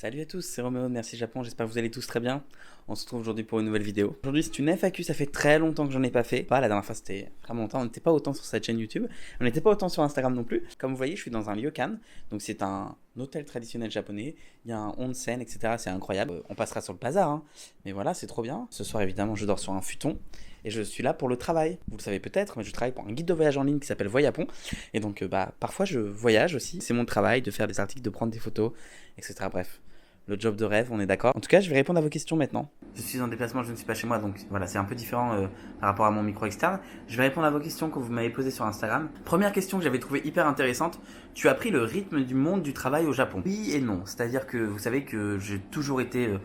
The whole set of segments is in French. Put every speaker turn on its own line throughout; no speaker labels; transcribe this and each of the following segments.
Salut à tous, c'est Roméo de Merci Japon, j'espère que vous allez tous très bien. On se retrouve aujourd'hui pour une nouvelle vidéo. Aujourd'hui c'est une FAQ, ça fait très longtemps que j'en ai pas fait. La dernière fois c'était vraiment longtemps, on n'était pas autant sur cette chaîne YouTube, on n'était pas autant sur Instagram non plus. Comme vous voyez, je suis dans un ryokan, donc c'est un hôtel traditionnel japonais, il y a un onsen, etc. C'est incroyable. On passera sur le bazar, hein. Mais voilà, c'est trop bien. Ce soir évidemment je dors sur un futon et je suis là pour le travail. Vous le savez peut-être, mais je travaille pour un guide de voyage en ligne qui s'appelle Voyapon. Et donc parfois je voyage aussi, c'est mon travail de faire des articles, de prendre des photos, etc. Bref. Le job de rêve, on est d'accord. En tout cas, je vais répondre à vos questions maintenant. Je suis en déplacement, je ne suis pas chez moi, donc voilà, c'est un peu différent par rapport à mon micro externe. Je vais répondre à vos questions que vous m'avez posées sur Instagram. Première question que j'avais trouvée hyper intéressante. Tu as pris le rythme du monde du travail au Japon? Oui et non. C'est-à-dire que vous savez que j'ai toujours été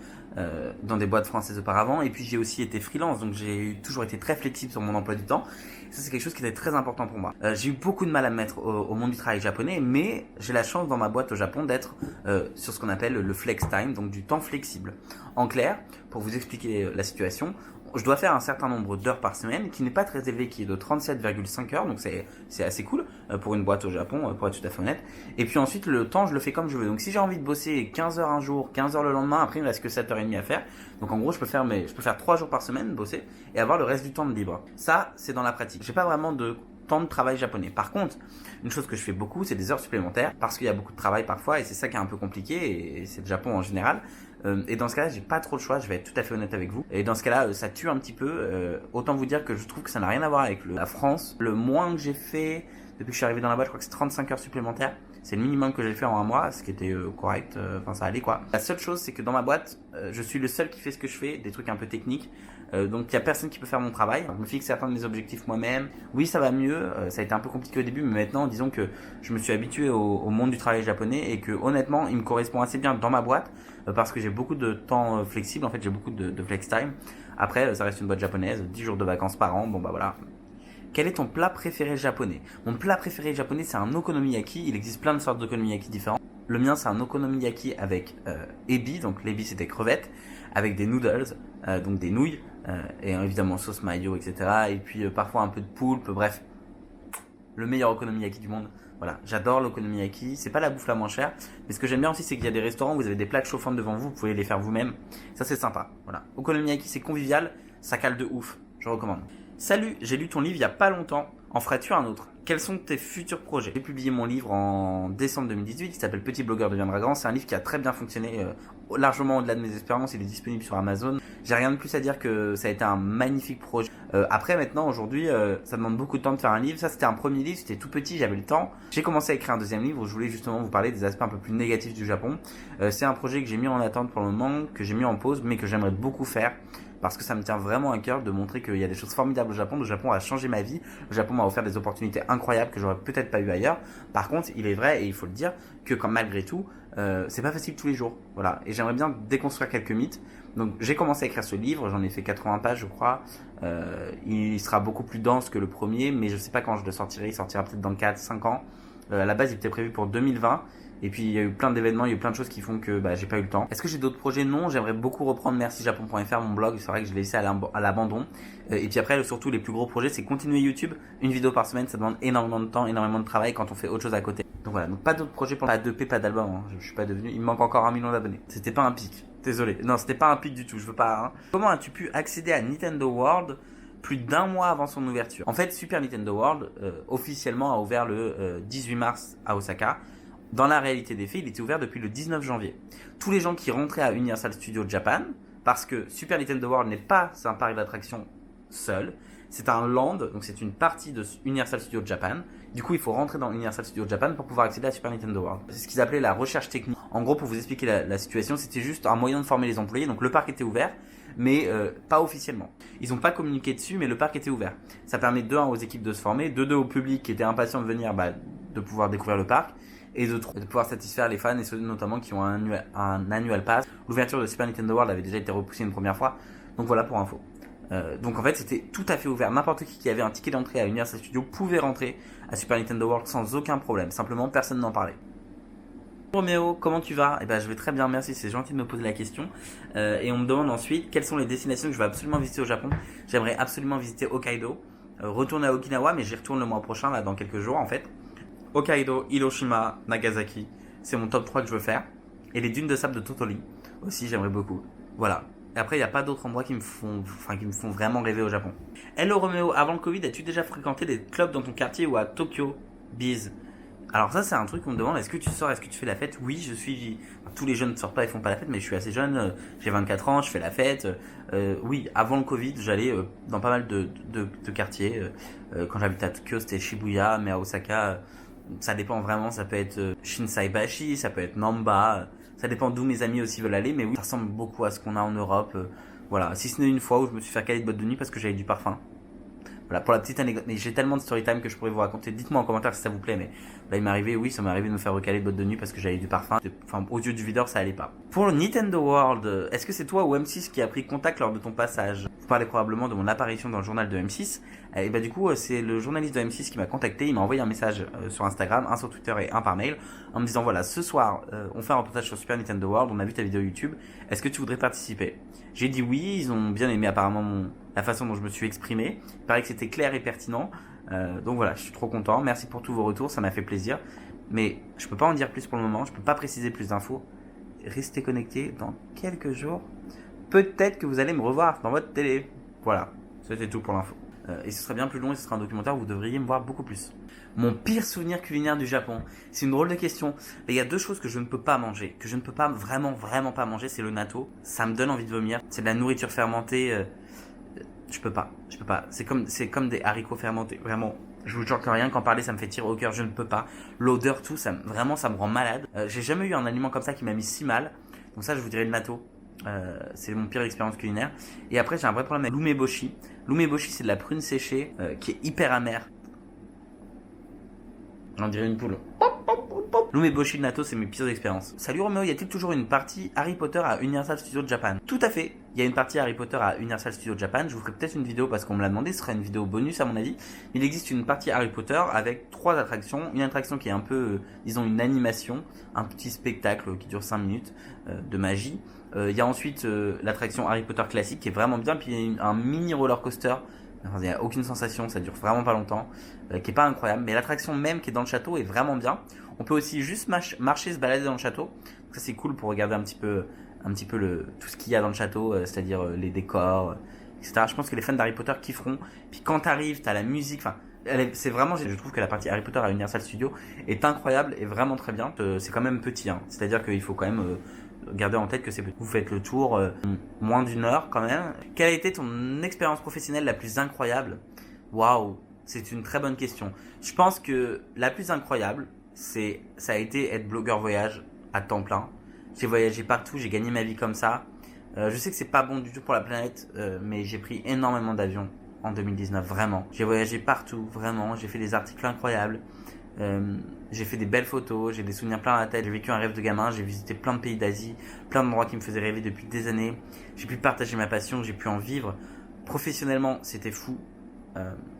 dans des boîtes françaises auparavant, et puis j'ai aussi été freelance, donc j'ai toujours été très flexible sur mon emploi du temps. Ça, c'est quelque chose qui était très important pour moi. J'ai eu beaucoup de mal à me mettre au monde du travail japonais, mais j'ai la chance dans ma boîte au Japon d'être sur ce qu'on appelle le flex time, donc du temps flexible. En clair, pour vous expliquer la situation, je dois faire un certain nombre d'heures par semaine, qui n'est pas très élevé, qui est de 37,5 heures, donc c'est assez cool pour une boîte au Japon, pour être tout à fait honnête. Et puis ensuite, le temps, je le fais comme je veux. Donc si j'ai envie de bosser 15 heures un jour, 15 heures le lendemain, après il me reste que 7h30 à faire. Donc en gros, je peux faire 3 jours par semaine, bosser, et avoir le reste du temps de libre. Ça, c'est dans la pratique. J'ai pas vraiment de temps de travail japonais. Par contre, une chose que je fais beaucoup, c'est des heures supplémentaires, parce qu'il y a beaucoup de travail parfois, et c'est ça qui est un peu compliqué, et c'est le Japon en général. Et dans ce cas-là, j'ai pas trop le choix, je vais être tout à fait honnête avec vous. Et dans ce cas-là, ça tue un petit peu. Autant vous dire que je trouve que ça n'a rien à voir avec la France. Le moins que j'ai fait depuis que je suis arrivé dans la boîte, je crois que c'est 35 heures supplémentaires. C'est le minimum que j'ai fait en un mois, ce qui était correct. Enfin, ça allait quoi. La seule chose, c'est que dans ma boîte, je suis le seul qui fait ce que je fais, des trucs un peu techniques. Donc il y a personne qui peut faire mon travail. Je me fixe certains de mes objectifs moi-même. Oui, ça va mieux. Ça a été un peu compliqué au début, mais maintenant, disons que je me suis habitué au monde du travail japonais et que honnêtement, il me correspond assez bien dans ma boîte parce que j'ai beaucoup de temps flexible. En fait, j'ai beaucoup de flex time. Après, ça reste une boîte japonaise, 10 jours de vacances par an. Bon bah voilà. Quel est ton plat préféré japonais? Mon plat préféré japonais, c'est un okonomiyaki. Il existe plein de sortes d'okonomiyaki différents. Le mien, c'est un okonomiyaki avec ebi, donc l'ebi c'est des crevettes, avec des noodles, donc des nouilles, et évidemment sauce mayo, etc. Et puis parfois un peu de poulpe, bref, le meilleur okonomiyaki du monde. Voilà, j'adore l'okonomiyaki, c'est pas la bouffe la moins chère, mais ce que j'aime bien aussi, c'est qu'il y a des restaurants où vous avez des plaques chauffantes devant vous, vous pouvez les faire vous-même. Ça c'est sympa, voilà. Okonomiyaki c'est convivial, ça cale de ouf, je recommande. Salut, j'ai lu ton livre il y a pas longtemps, en ferais-tu un autre? Quels sont tes futurs projets? J'ai publié mon livre en décembre 2018 qui s'appelle Petit blogueur deviendra grand. C'est un livre qui a très bien fonctionné, largement au-delà de mes espérances. Il est disponible sur Amazon. J'ai rien de plus à dire que ça a été un magnifique projet. Après maintenant, aujourd'hui, ça demande beaucoup de temps de faire un livre. Ça c'était un premier livre, c'était tout petit, j'avais le temps. J'ai commencé à écrire un deuxième livre où je voulais justement vous parler des aspects un peu plus négatifs du Japon. C'est un projet que j'ai mis en attente pour le moment, que j'ai mis en pause, mais que j'aimerais beaucoup faire. Parce que ça me tient vraiment à cœur de montrer qu'il y a des choses formidables au Japon. Le Japon a changé ma vie. Le Japon m'a offert des opportunités incroyables que j'aurais peut-être pas eu ailleurs. Par contre, il est vrai, et il faut le dire, que quand malgré tout, c'est pas facile tous les jours. Voilà. Et j'aimerais bien déconstruire quelques mythes. Donc j'ai commencé à écrire ce livre, j'en ai fait 80 pages je crois. Il sera beaucoup plus dense que le premier, mais je sais pas quand je le sortirai. Il sortira peut-être dans 4-5 ans. À la base il était prévu pour 2020. Et puis il y a eu plein d'événements, il y a eu plein de choses qui font que j'ai pas eu le temps. Est-ce que j'ai d'autres projets? Non, j'aimerais beaucoup reprendre mercijapon.fr, mon blog. C'est vrai que je l'ai laissé à l'abandon. Et puis après, surtout les plus gros projets, c'est continuer YouTube. Une vidéo par semaine, ça demande énormément de temps, énormément de travail quand on fait autre chose à côté. Donc voilà, donc pas d'autres projets, pas d'EP, pas d'album. Hein. Je suis pas devenu, il me manque encore 1 million d'abonnés. C'était pas un pic, désolé. Non, c'était pas un pic du tout, je veux pas. Hein. Comment as-tu pu accéder à Nintendo World plus d'1 mois avant son ouverture? En fait, Super Nintendo World officiellement a ouvert le 18 mars à Osaka. Dans la réalité des faits, il était ouvert depuis le 19 janvier. Tous les gens qui rentraient à Universal Studios Japan, parce que Super Nintendo World n'est pas un parc d'attractions seul, c'est un land, donc c'est une partie de Universal Studios Japan. Du coup, il faut rentrer dans Universal Studios Japan pour pouvoir accéder à Super Nintendo World. C'est ce qu'ils appelaient la recherche technique. En gros, pour vous expliquer la situation, c'était juste un moyen de former les employés. Donc le parc était ouvert, mais pas officiellement. Ils n'ont pas communiqué dessus, mais le parc était ouvert. Ça permet de 1 aux équipes de se former, de 2 au public qui était impatient de venir, de pouvoir découvrir le parc. Et de pouvoir satisfaire les fans, et ceux notamment qui ont un annual pass. L'ouverture de Super Nintendo World avait déjà été repoussée une première fois. Donc voilà pour info. Donc en fait c'était tout à fait ouvert. N'importe qui avait un ticket d'entrée à Universal Studios pouvait rentrer à Super Nintendo World sans aucun problème. Simplement personne n'en parlait. Roméo, comment tu vas? Je vais très bien, merci, c'est gentil de me poser la question. Et on me demande ensuite quelles sont les destinations que je vais absolument visiter au Japon. J'aimerais absolument visiter Hokkaido, retourner à Okinawa, mais j'y retourne le mois prochain, là dans quelques jours en fait. Hokkaido, Hiroshima, Nagasaki, c'est mon top 3 que je veux faire. Et les dunes de sable de Totoli aussi, j'aimerais beaucoup. Voilà. Et après, il n'y a pas d'autres endroits qui me font vraiment rêver au Japon. Hello Roméo, avant le Covid, as-tu déjà fréquenté des clubs dans ton quartier ou à Tokyo? Bise. Alors ça, c'est un truc qu'on me demande, est-ce que tu sors, est-ce que tu fais la fête? Oui, je suis... Tous les jeunes ne sortent pas et font pas la fête, mais je suis assez jeune, j'ai 24 ans, je fais la fête. Oui, avant le Covid, j'allais dans pas mal de quartiers. Quand j'habitais à Tokyo, c'était Shibuya, mais à Osaka, ça dépend vraiment, ça peut être Shinsaibashi, ça peut être Namba, ça dépend d'où mes amis aussi veulent aller, mais oui, ça ressemble beaucoup à ce qu'on a en Europe. Voilà, si ce n'est une fois où je me suis fait caler de boîte de nuit parce que j'avais du parfum. Voilà, pour la petite anecdote, mais j'ai tellement de story time que je pourrais vous raconter. Dites-moi en commentaire si ça vous plaît, mais là il m'est arrivé, oui, ça m'est arrivé de me faire recaler de boîte de nuit parce que j'avais du parfum. Enfin, aux yeux du videur, ça allait pas. Pour le Nintendo World, est-ce que c'est toi ou M6 qui a pris contact lors de ton passage? Vous parlez probablement de mon apparition dans le journal de M6. Et bah du coup, c'est le journaliste de M6 qui m'a contacté. Il m'a envoyé un message sur Instagram, un sur Twitter et un par mail, en me disant voilà, ce soir, on fait un reportage sur Super Nintendo World. On a vu ta vidéo YouTube. Est-ce que tu voudrais participer? J'ai dit oui. Ils ont bien aimé apparemment la façon dont je me suis exprimé. Il paraît que c'était clair et pertinent. Donc voilà, je suis trop content. Merci pour tous vos retours, ça m'a fait plaisir. Mais je peux pas en dire plus pour le moment. Je peux pas préciser plus d'infos. Restez connectés dans quelques jours. Peut-être que vous allez me revoir dans votre télé. Voilà, c'était tout pour l'info. Et ce serait bien plus long et ce sera un documentaire où vous devriez me voir beaucoup plus. Mon pire souvenir culinaire du Japon, c'est une drôle de question. Mais il y a deux choses que je ne peux pas manger, que je ne peux pas vraiment pas manger, c'est le natto. Ça me donne envie de vomir. C'est de la nourriture fermentée. Je peux pas. C'est comme des haricots fermentés. Vraiment, je vous jure que rien qu'en parler, ça me fait tirer au cœur. Je ne peux pas. L'odeur, tout, vraiment, ça me rend malade. J'ai jamais eu un aliment comme ça qui m'a mis si mal. Donc ça, je vous dirais le natto. C'est mon pire expérience culinaire. Et après, j'ai un vrai problème avec l'umeboshi. L'umeboshi, c'est de la prune séchée qui est hyper amère. On dirait une poule. L'umeboshi natto, c'est mes pires expériences. Salut Roméo, y a-t-il toujours une partie Harry Potter à Universal Studios Japan? Tout à fait. Il y a une partie Harry Potter à Universal Studios Japan. Je vous ferai peut-être une vidéo parce qu'on me l'a demandé. Ce sera une vidéo bonus à mon avis. Il existe une partie Harry Potter avec 3 attractions. Une attraction qui est un peu, disons, une animation. Un petit spectacle qui dure 5 minutes de magie. Il y a ensuite l'attraction Harry Potter classique qui est vraiment bien. Puis il y a un mini roller coaster. Enfin, il n'y a aucune sensation, ça dure vraiment pas longtemps, qui est pas incroyable. Mais l'attraction même qui est dans le château est vraiment bien. On peut aussi juste marcher, se balader dans le château. Donc ça c'est cool pour regarder un petit peu tout ce qu'il y a dans le château, c'est-à-dire les décors, etc. Je pense que les fans d'Harry Potter kifferont. Puis quand t'arrives, t'as la musique, enfin, c'est vraiment, je trouve que la partie Harry Potter à Universal Studios est incroyable et vraiment très bien. C'est quand même petit, hein. C'est-à-dire qu'il faut quand même gardez en tête que c'est petit. Vous faites le tour moins d'une heure quand même. Quelle a été ton expérience professionnelle la plus incroyable? Waouh, c'est une très bonne question. Je pense que la plus incroyable, ça a été être blogueur voyage à temps plein. J'ai voyagé partout, j'ai gagné ma vie comme ça. Je sais que c'est pas bon du tout pour la planète, mais j'ai pris énormément d'avions en 2019, vraiment. J'ai voyagé partout, vraiment. J'ai fait des articles incroyables. J'ai fait des belles photos, j'ai des souvenirs plein à la tête, j'ai vécu un rêve de gamin, j'ai visité plein de pays d'Asie, plein d'endroits qui me faisaient rêver depuis des années. J'ai pu partager ma passion, j'ai pu en vivre. Professionnellement, c'était fou.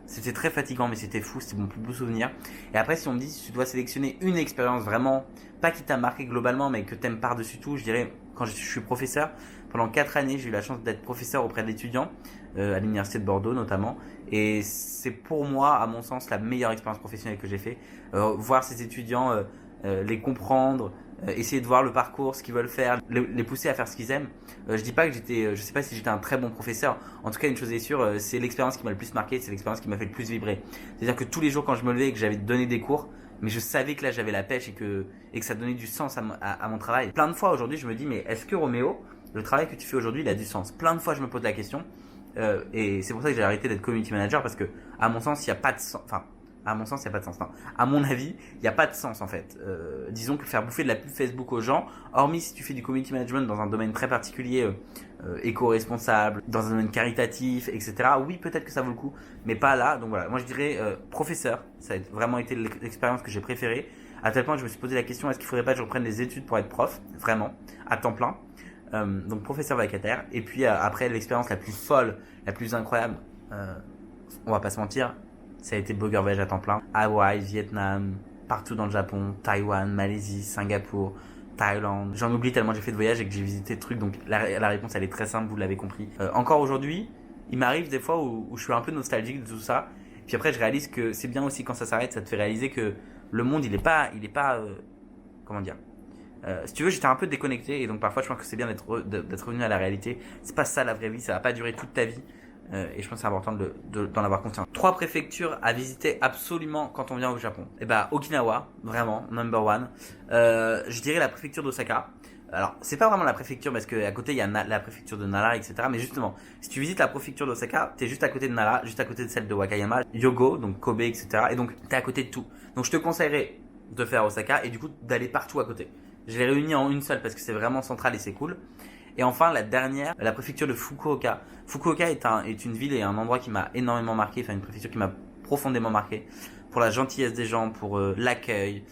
C'était très fatigant, mais c'était fou, c'était mon plus beau souvenir. Et après, si on me dit si tu dois sélectionner une expérience vraiment, pas qui t'a marqué globalement, mais que t'aimes par-dessus tout, je dirais, quand je suis professeur, pendant 4 années, j'ai eu la chance d'être professeur auprès d'étudiants, à l'université de Bordeaux notamment. Et c'est pour moi, à mon sens, la meilleure expérience professionnelle que j'ai fait. Voir ces étudiants, les comprendre, essayer de voir le parcours, ce qu'ils veulent faire, les pousser à faire ce qu'ils aiment. Je dis pas que je sais pas si j'étais un très bon professeur. En tout cas, une chose est sûre, c'est l'expérience qui m'a le plus marqué, c'est l'expérience qui m'a fait le plus vibrer. C'est-à-dire que tous les jours quand je me levais et que j'avais donné des cours, mais je savais que là j'avais la pêche et que ça donnait du sens à mon travail. Plein de fois aujourd'hui, je me dis mais est-ce que Roméo, le travail que tu fais aujourd'hui, il a du sens? Plein de fois, je me pose la question. Et c'est pour ça que j'ai arrêté d'être community manager parce que, à mon sens, il n'y a pas de sens. Enfin, à mon sens, il n'y a pas de sens. Non. À mon avis, il n'y a pas de sens en fait. Disons que faire bouffer de la pub Facebook aux gens, hormis si tu fais du community management dans un domaine très particulier, éco-responsable, dans un domaine caritatif, etc. Oui, peut-être que ça vaut le coup, mais pas là. Donc voilà, moi je dirais professeur. Ça a vraiment été l'expérience que j'ai préférée. À tel point que je me suis posé la question est-ce qu'il ne faudrait pas que je reprenne des études pour être prof, vraiment, à temps plein. Donc professeur vacataire. Et puis après l'expérience la plus folle, la plus incroyable, on va pas se mentir, ça a été blogueur voyage à temps plein. Hawaï, Vietnam, partout dans le Japon, Taïwan, Malaisie, Singapour, Thaïlande. J'en oublie tellement j'ai fait de voyages et que j'ai visité de trucs. Donc la réponse elle est très simple, vous l'avez compris. Encore aujourd'hui, il m'arrive des fois où je suis un peu nostalgique de tout ça. Puis après je réalise que c'est bien aussi quand ça s'arrête, ça te fait réaliser que le monde il est pas comment dire, Si tu veux, j'étais un peu déconnecté et donc parfois je pense que c'est bien d'être revenu à la réalité. C'est pas ça la vraie vie, ça va pas durer toute ta vie. Et je pense que c'est important d'en avoir conscience. 3 préfectures à visiter absolument quand on vient au Japon. Et bah Okinawa, vraiment, number one. Je dirais la préfecture d'Osaka. Alors, c'est pas vraiment la préfecture parce qu'à côté il y a la préfecture de Nara, etc. Mais justement, si tu visites la préfecture d'Osaka, t'es juste à côté de Nara, juste à côté de celle de Wakayama, Hyogo, donc Kobe, etc. Et donc t'es à côté de tout. Donc je te conseillerais de faire Osaka et du coup d'aller partout à côté. Je l'ai réuni en une seule parce que c'est vraiment central et c'est cool. Et enfin, la dernière, la préfecture de Fukuoka. Fukuoka est une ville et un endroit qui m'a énormément marqué, enfin une préfecture qui m'a profondément marqué pour la gentillesse des gens, pour l'accueil,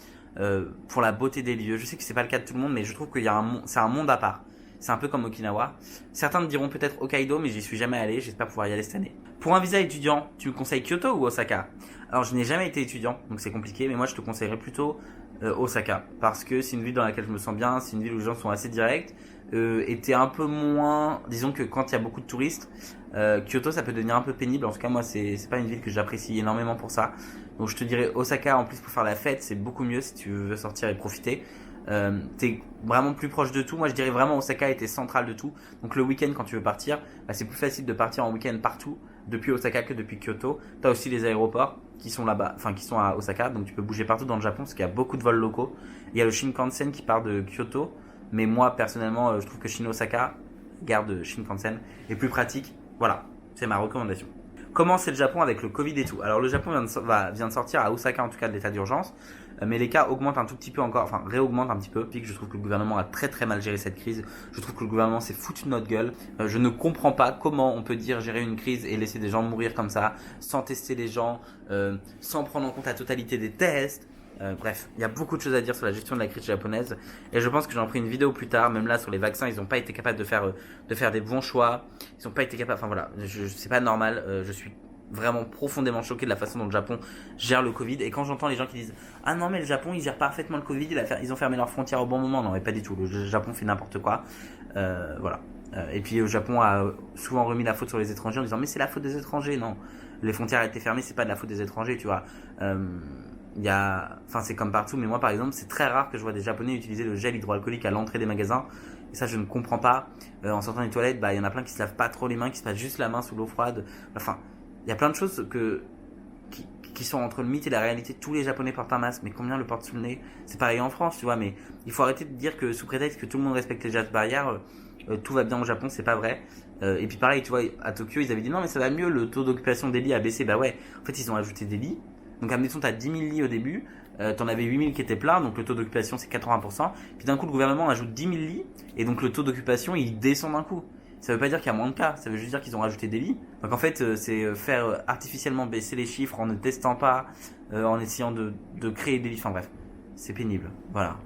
pour la beauté des lieux. Je sais que c'est pas le cas de tout le monde, mais je trouve qu'il y a c'est un monde à part. C'est un peu comme Okinawa. Certains me diront peut-être Hokkaido, mais j'y suis jamais allé, j'espère pouvoir y aller cette année. Pour un visa étudiant, tu me conseilles Kyoto ou Osaka? Alors je n'ai jamais été étudiant, donc c'est compliqué, mais moi je te conseillerais plutôt Osaka, parce que c'est une ville dans laquelle je me sens bien, c'est une ville où les gens sont assez directs, et t'es un peu moins, disons que quand il y a beaucoup de touristes, Kyoto ça peut devenir un peu pénible, en tout cas moi c'est pas une ville que j'apprécie énormément pour ça, donc je te dirais Osaka en plus pour faire la fête, c'est beaucoup mieux si tu veux sortir et profiter. T'es vraiment plus proche de tout. Moi je dirais vraiment Osaka était central de tout. Donc le week-end quand tu veux partir, bah, c'est plus facile de partir en week-end partout depuis Osaka que depuis Kyoto. T'as aussi les aéroports qui sont là-bas, enfin qui sont à Osaka, donc tu peux bouger partout dans le Japon parce qu'il y a beaucoup de vols locaux. Il y a le Shinkansen qui part de Kyoto, mais moi personnellement je trouve que Shin-Osaka, gare de Shinkansen, est plus pratique. Voilà, c'est ma recommandation. Comment c'est le Japon avec le Covid et tout? Alors le Japon vient de sortir à Osaka en tout cas de l'état d'urgence, mais les cas augmentent un tout petit peu encore, enfin réaugmentent un petit peu. Je trouve que le gouvernement a très très mal géré cette crise. Je trouve que le gouvernement s'est foutu de notre gueule. Je ne comprends pas comment on peut dire gérer une crise et laisser des gens mourir comme ça, sans tester les gens, sans prendre en compte la totalité des tests. Bref, il y a beaucoup de choses à dire sur la gestion de la crise japonaise et je pense que j'en ferai une vidéo plus tard. Même là sur les vaccins, ils n'ont pas été capables de faire des bons choix. Ils n'ont pas été capables. Enfin voilà, c'est pas normal. Je suis vraiment profondément choqué de la façon dont le Japon gère le Covid. Et quand j'entends les gens qui disent ah non mais le Japon il gère parfaitement le Covid, ils ont fermé leurs frontières au bon moment, non mais pas du tout. Le Japon fait n'importe quoi. Voilà. Et puis le Japon a souvent remis la faute sur les étrangers en disant mais c'est la faute des étrangers. Non, les frontières ont été fermées, c'est pas de la faute des étrangers, tu vois. Enfin c'est comme partout, mais moi par exemple c'est très rare que je vois des Japonais utiliser le gel hydroalcoolique à l'entrée des magasins. Et ça je ne comprends pas. En sortant des toilettes, bah il y en a plein qui se lavent pas trop les mains, qui se passent juste la main sous l'eau froide. Enfin, il y a plein de choses qui sont entre le mythe et la réalité. Tous les Japonais portent un masque, mais combien le portent sous le nez? C'est pareil en France, tu vois, mais il faut arrêter de dire que sous prétexte que tout le monde respecte les gestes barrières, tout va bien au Japon, c'est pas vrai. Et puis pareil, tu vois, à Tokyo, ils avaient dit non mais ça va mieux, le taux d'occupation des lits a baissé. Bah ouais, en fait ils ont ajouté des lits. Donc admettons t'as 10 000 lits au début, t'en avais 8 000 qui étaient pleins, donc le taux d'occupation c'est 80%. Puis d'un coup le gouvernement ajoute 10 000 lits, et donc le taux d'occupation il descend d'un coup. Ça veut pas dire qu'il y a moins de cas, ça veut juste dire qu'ils ont rajouté des lits. Donc en fait, c'est faire artificiellement baisser les chiffres en ne testant pas, en essayant de créer des lits. Enfin bref, c'est pénible. Voilà.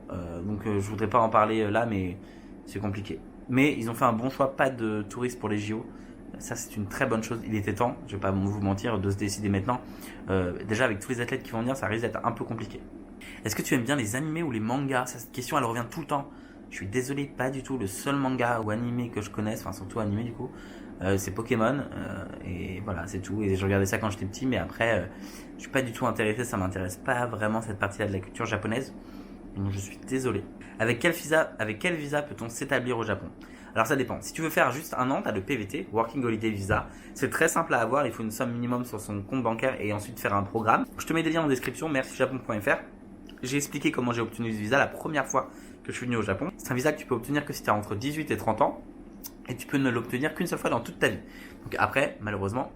Donc je voudrais pas en parler là, mais c'est compliqué. Mais ils ont fait un bon choix, pas de touristes pour les JO. Ça c'est une très bonne chose. Il était temps, je vais pas vous mentir, de se décider maintenant. Déjà avec tous les athlètes qui vont venir, ça risque d'être un peu compliqué. Est-ce que tu aimes bien les animés ou les mangas? Cette question elle revient tout le temps. Je suis désolé, pas du tout. Le seul manga ou animé que je connaisse, enfin surtout animé du coup, c'est Pokémon. Et voilà, c'est tout. Et je regardais ça quand j'étais petit, mais après, je suis pas du tout intéressé. Ça m'intéresse pas vraiment cette partie-là de la culture japonaise. Donc je suis désolé. Avec quel visa peut-on s'établir au Japon? Alors ça dépend. Si tu veux faire juste un an, tu as le PVT, Working Holiday Visa. C'est très simple à avoir. Il faut une somme minimum sur son compte bancaire et ensuite faire un programme. Je te mets des liens en description. Merci-japon.fr. J'ai expliqué comment j'ai obtenu ce visa la première fois que je suis venu au Japon. C'est un visa que tu peux obtenir que si tu as entre 18 et 30 ans et tu peux ne l'obtenir qu'une seule fois dans toute ta vie. Donc après, malheureusement,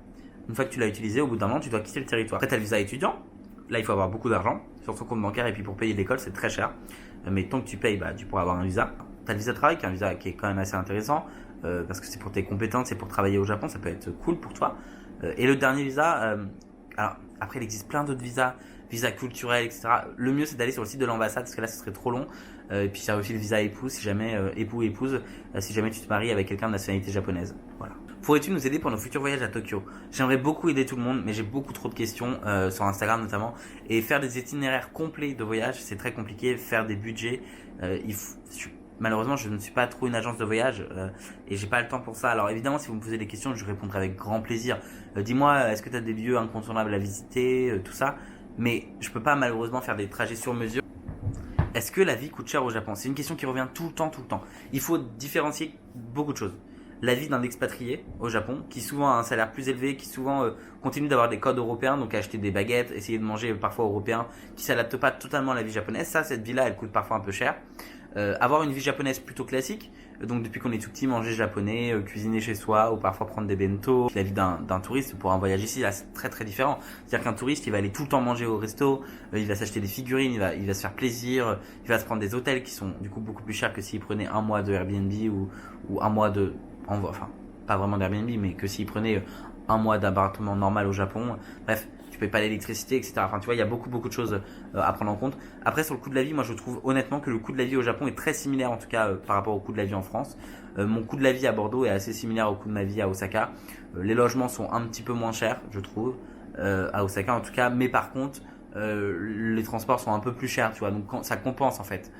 une fois que tu l'as utilisé, au bout d'un moment, tu dois quitter le territoire. Après, tu as le visa étudiant. Là, il faut avoir beaucoup d'argent sur ton compte bancaire et puis pour payer l'école, c'est très cher. Mais tant que tu payes, bah, tu pourras avoir un visa. Tu as le visa de travail qui est un visa qui est quand même assez intéressant parce que c'est pour tes compétences, c'est pour travailler au Japon, ça peut être cool pour toi. Et le dernier visa, alors après, il existe plein d'autres visas. Visa culturel, etc. Le mieux c'est d'aller sur le site de l'ambassade parce que là ce serait trop long. Et puis il y a aussi le visa époux si jamais épouse si jamais tu te maries avec quelqu'un de nationalité japonaise. Voilà. Pourrais-tu nous aider pour nos futurs voyages à Tokyo? J'aimerais beaucoup aider tout le monde, mais j'ai beaucoup trop de questions sur Instagram notamment. Et faire des itinéraires complets de voyage, c'est très compliqué. Faire des budgets, malheureusement, je ne suis pas trop une agence de voyage et j'ai pas le temps pour ça. Alors évidemment, si vous me posez des questions, je répondrai avec grand plaisir. Dis-moi, est-ce que tu as des lieux incontournables à visiter, tout ça. Mais je peux pas malheureusement faire des trajets sur mesure. Est-ce que la vie coûte cher au Japon? C'est une question qui revient tout le temps, tout le temps. Il faut différencier beaucoup de choses. La vie d'un expatrié au Japon, qui souvent a un salaire plus élevé, qui souvent continue d'avoir des codes européens, donc acheter des baguettes, essayer de manger parfois européen, qui s'adapte pas totalement à la vie japonaise. Ça, cette vie-là, elle coûte parfois un peu cher. Avoir une vie japonaise plutôt classique, donc depuis qu'on est tout petit, manger japonais, cuisiner chez soi, ou parfois prendre des bento. La vie d'un touriste pour un voyage ici, là, c'est très très différent. C'est-à-dire qu'un touriste, il va aller tout le temps manger au resto, il va s'acheter des figurines, il va se faire plaisir, il va se prendre des hôtels qui sont du coup beaucoup plus chers que s'il prenait un mois de Airbnb ou un mois de... Enfin, pas vraiment d'Airbnb, mais que s'il prenait un mois d'appartement normal au Japon. Bref, tu payes pas l'électricité, etc. Enfin, tu vois, il y a beaucoup de choses à prendre en compte. Après, sur le coût de la vie, moi, je trouve honnêtement que le coût de la vie au Japon est très similaire, en tout cas, par rapport au coût de la vie en France. Mon coût de la vie à Bordeaux est assez similaire au coût de ma vie à Osaka. Les logements sont un petit peu moins chers, je trouve, à Osaka en tout cas. Mais par contre, les transports sont un peu plus chers, tu vois. Donc, ça compense, en fait.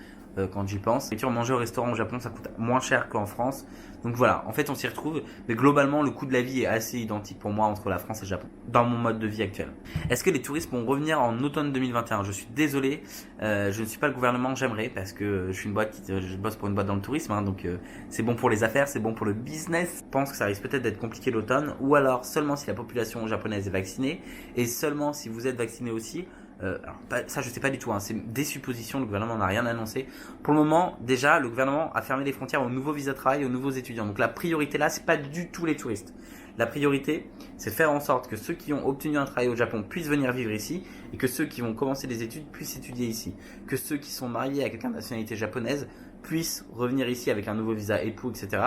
Quand j'y pense. Et manger au restaurant au Japon, ça coûte moins cher qu'en France. Donc voilà, en fait on s'y retrouve. Mais globalement, le coût de la vie est assez identique pour moi entre la France et le Japon, dans mon mode de vie actuel. Est-ce que les touristes vont revenir en automne 2021? Je suis désolé, je ne suis pas le gouvernement, j'aimerais, parce que je suis une boîte, je bosse pour une boîte dans le tourisme, hein, donc c'est bon pour les affaires, c'est bon pour le business. Je pense que ça risque peut-être d'être compliqué l'automne, ou alors seulement si la population japonaise est vaccinée, et seulement si vous êtes vacciné aussi. Alors, ça je sais pas du tout, hein, c'est des suppositions, le gouvernement n'a rien annoncé. Pour le moment, déjà, le gouvernement a fermé les frontières aux nouveaux visas de travail, aux nouveaux étudiants. Donc la priorité là, c'est pas du tout les touristes. La priorité, c'est de faire en sorte que ceux qui ont obtenu un travail au Japon puissent venir vivre ici, et que ceux qui vont commencer des études puissent étudier ici. Que ceux qui sont mariés à quelqu'un de nationalité japonaise puissent revenir ici avec un nouveau visa époux, etc.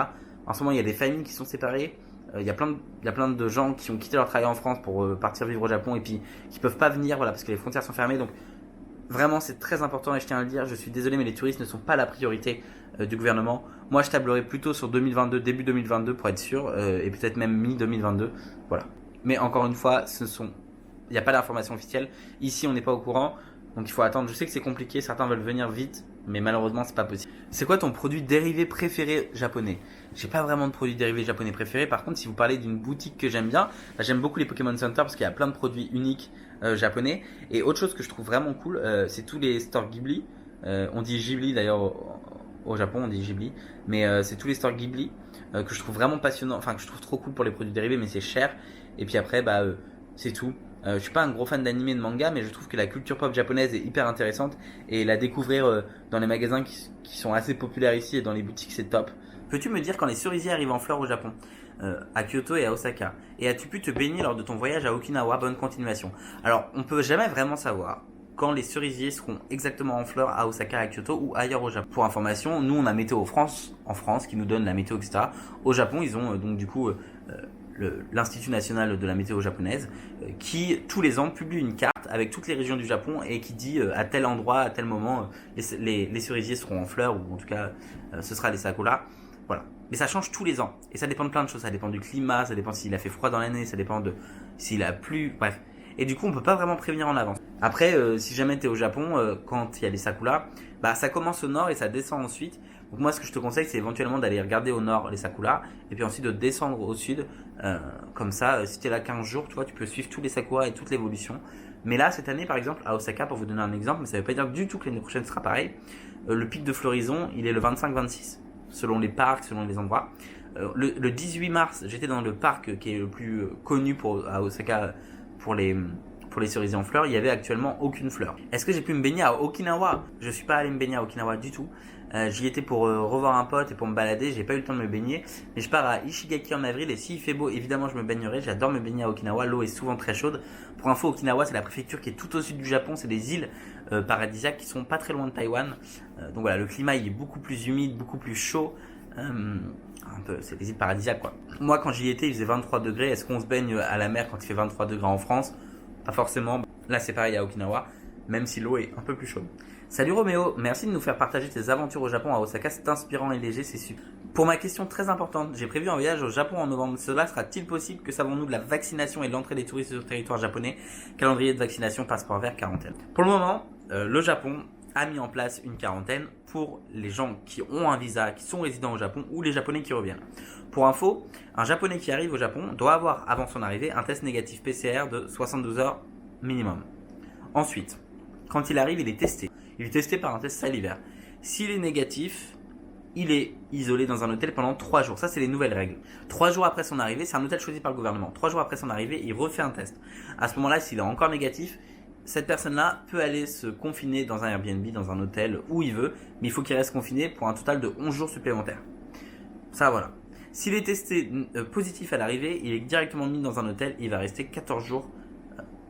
En ce moment, il y a des familles qui sont séparées. Il y a plein de gens qui ont quitté leur travail en France pour partir vivre au Japon et puis qui peuvent pas venir, voilà, parce que les frontières sont fermées. Donc vraiment, c'est très important et je tiens à le dire. Je suis désolé, mais les touristes ne sont pas la priorité du gouvernement. Moi, je tablerai plutôt sur 2022, début 2022 pour être sûr, et peut-être même mi-2022. Voilà. Mais encore une fois, il n'y a pas d'information officielle. Ici, on n'est pas au courant. Donc il faut attendre. Je sais que c'est compliqué, certains veulent venir vite, mais malheureusement c'est pas possible. C'est quoi ton produit dérivé préféré japonais? J'ai pas vraiment de produit dérivé japonais préféré. Par contre, si vous parlez d'une boutique que j'aime bien, j'aime beaucoup les Pokémon Center parce qu'il y a plein de produits uniques japonais. Et autre chose que je trouve vraiment cool, c'est tous les stores Ghibli. On dit Ghibli d'ailleurs au Japon, on dit Ghibli, mais c'est tous les stores Ghibli que je trouve vraiment passionnant, enfin que je trouve trop cool pour les produits dérivés, mais c'est cher. Et puis après, c'est tout. Je suis pas un gros fan d'anime et de manga, mais je trouve que la culture pop japonaise est hyper intéressante et la découvrir dans les magasins qui sont assez populaires ici et dans les boutiques, c'est top. Peux-tu me dire quand les cerisiers arrivent en fleurs au Japon, à Kyoto et à Osaka? Et as-tu pu te baigner lors de ton voyage à Okinawa? Bonne continuation. Alors, on peut jamais vraiment savoir quand les cerisiers seront exactement en fleurs à Osaka, à Kyoto ou ailleurs au Japon. Pour information, nous on a Météo France en France qui nous donne la météo, etc. Au Japon, ils ont donc du coup l'Institut national de la météo japonaise qui tous les ans publie une carte avec toutes les régions du Japon et qui dit à tel endroit, à tel moment, les cerisiers seront en fleurs ou en tout cas ce sera les sakura. Voilà. Mais ça change tous les ans et ça dépend de plein de choses. Ça dépend du climat, ça dépend s'il a fait froid dans l'année, ça dépend de s'il a plu, bref. Et du coup, on peut pas vraiment prévenir en avance. Après, si jamais tu es au Japon, quand il y a les sakura, ça commence au nord et ça descend ensuite. Donc moi, ce que je te conseille, c'est éventuellement d'aller regarder au nord les sakura et puis ensuite de descendre au sud. Comme ça, si tu es là 15 jours, tu vois, tu peux suivre tous les sakura et toute l'évolution. Mais là, cette année, par exemple, à Osaka, pour vous donner un exemple, mais ça veut pas dire du tout que l'année prochaine sera pareil, le pic de floraison, il est le 25-26, selon les parcs, selon les endroits. Le 18 mars, j'étais dans le parc qui est le plus connu à Osaka pour les cerisiers en fleurs, il y avait actuellement aucune fleur. Est-ce que j'ai pu me baigner à Okinawa? Je suis pas allé me baigner à Okinawa du tout. J'y étais pour revoir un pote et pour me balader, j'ai pas eu le temps de me baigner, mais je pars à Ishigaki en avril et s'il fait beau, évidemment je me baignerai. J'adore me baigner à Okinawa, l'eau est souvent très chaude. Pour info, Okinawa c'est la préfecture qui est tout au sud du Japon, c'est des îles paradisiaques qui sont pas très loin de Taïwan. Donc voilà, le climat il est beaucoup plus humide, beaucoup plus chaud. C'est des îles paradisiaques quoi. Moi quand j'y étais il faisait 23 degrés, est-ce qu'on se baigne à la mer quand il fait 23 degrés en France? Pas forcément, là c'est pareil à Okinawa, même si l'eau est un peu plus chaude. Salut Roméo, merci de nous faire partager tes aventures au Japon à Osaka, c'est inspirant et léger, c'est super. Pour ma question très importante, j'ai prévu un voyage au Japon en novembre, cela sera-t-il possible? Que savons-nous de la vaccination et de l'entrée des touristes sur le territoire japonais? Calendrier de vaccination, passeport vert, quarantaine. Pour le moment, le Japon a mis en place une quarantaine pour les gens qui ont un visa, qui sont résidents au Japon ou les Japonais qui reviennent. Pour info, un Japonais qui arrive au Japon doit avoir avant son arrivée un test négatif PCR de 72 heures minimum. Ensuite, quand il arrive, il est testé. Il est testé par un test salivaire. S'il est négatif, il est isolé dans un hôtel pendant 3 jours. Ça, c'est les nouvelles règles. 3 jours après son arrivée, c'est un hôtel choisi par le gouvernement. 3 jours après son arrivée, il refait un test. À ce moment-là, s'il est encore négatif, cette personne-là peut aller se confiner dans un Airbnb, dans un hôtel, où il veut, mais il faut qu'il reste confiné pour un total de 11 jours supplémentaires. Ça, voilà. S'il est testé positif à l'arrivée, il est directement mis dans un hôtel et il va rester 14 jours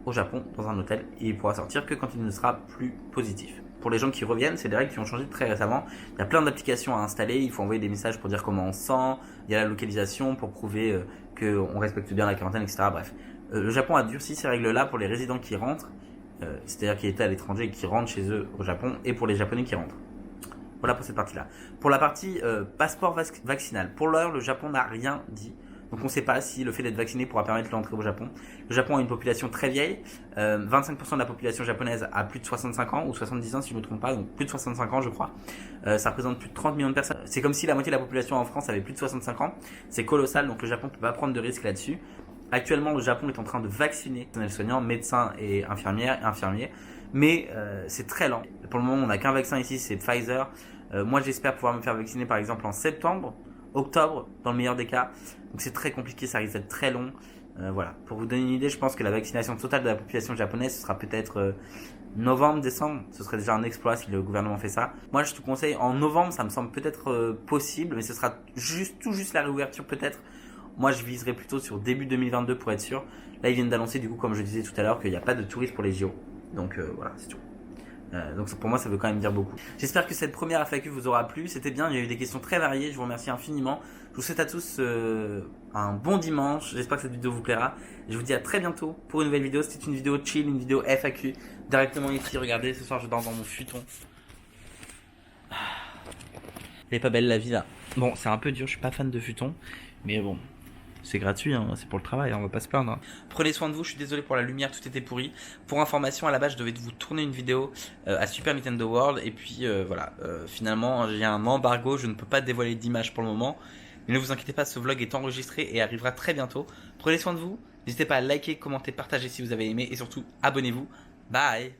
au Japon dans un hôtel et il pourra sortir que quand il ne sera plus positif. Pour les gens qui reviennent, c'est des règles qui ont changé très récemment. Il y a plein d'applications à installer, il faut envoyer des messages pour dire comment on se sent, il y a la localisation pour prouver qu'on respecte bien la quarantaine, etc. Bref, le Japon a durci ces règles-là pour les résidents qui rentrent, c'est-à-dire qui étaient à l'étranger et qui rentrent chez eux au Japon, et pour les Japonais qui rentrent. Voilà pour cette partie-là. Pour la partie passeport vaccinal, pour l'heure, le Japon n'a rien dit. Donc on ne sait pas si le fait d'être vacciné pourra permettre l'entrée au Japon. Le Japon a une population très vieille. 25% de la population japonaise a plus de 65 ans, ou 70 ans si je ne me trompe pas, donc plus de 65 ans je crois. Ça représente plus de 30 millions de personnes. C'est comme si la moitié de la population en France avait plus de 65 ans. C'est colossal, donc le Japon ne peut pas prendre de risques là-dessus. Actuellement, le Japon est en train de vacciner les personnels soignants, médecins et infirmiers. Mais c'est très lent. Pour le moment, on n'a qu'un vaccin ici, c'est Pfizer. Moi, j'espère pouvoir me faire vacciner par exemple en septembre, octobre, dans le meilleur des cas. Donc c'est très compliqué, ça risque d'être très long. Voilà. Pour vous donner une idée, je pense que la vaccination totale de la population japonaise, ce sera peut-être novembre, décembre. Ce serait déjà un exploit si le gouvernement fait ça. Moi, je te conseille en novembre, ça me semble peut-être possible, mais ce sera tout juste la réouverture peut-être. Moi, je viserais plutôt sur début 2022 pour être sûr. Là, ils viennent d'annoncer, du coup, comme je disais tout à l'heure, qu'il n'y a pas de touristes pour les JO. Donc voilà, c'est tout. Donc pour moi ça veut quand même dire beaucoup. J'espère que cette première FAQ vous aura plu, c'était bien, il y a eu des questions très variées, je vous remercie infiniment. Je vous souhaite à tous un bon dimanche, j'espère que cette vidéo vous plaira. Je vous dis à très bientôt pour une nouvelle vidéo, c'était une vidéo chill, une vidéo FAQ, directement ici, regardez, ce soir je dors dans mon futon. Elle est pas belle la vie là. Bon, c'est un peu dur, je suis pas fan de futon, mais bon. C'est gratuit, hein, c'est pour le travail, hein, on va pas se plaindre. Hein. Prenez soin de vous, je suis désolé pour la lumière, tout était pourri. Pour information, à la base, je devais vous tourner une vidéo à Super Nintendo World. Et puis voilà, finalement, j'ai un embargo, je ne peux pas dévoiler d'image pour le moment. Mais ne vous inquiétez pas, ce vlog est enregistré et arrivera très bientôt. Prenez soin de vous, n'hésitez pas à liker, commenter, partager si vous avez aimé. Et surtout, abonnez-vous. Bye.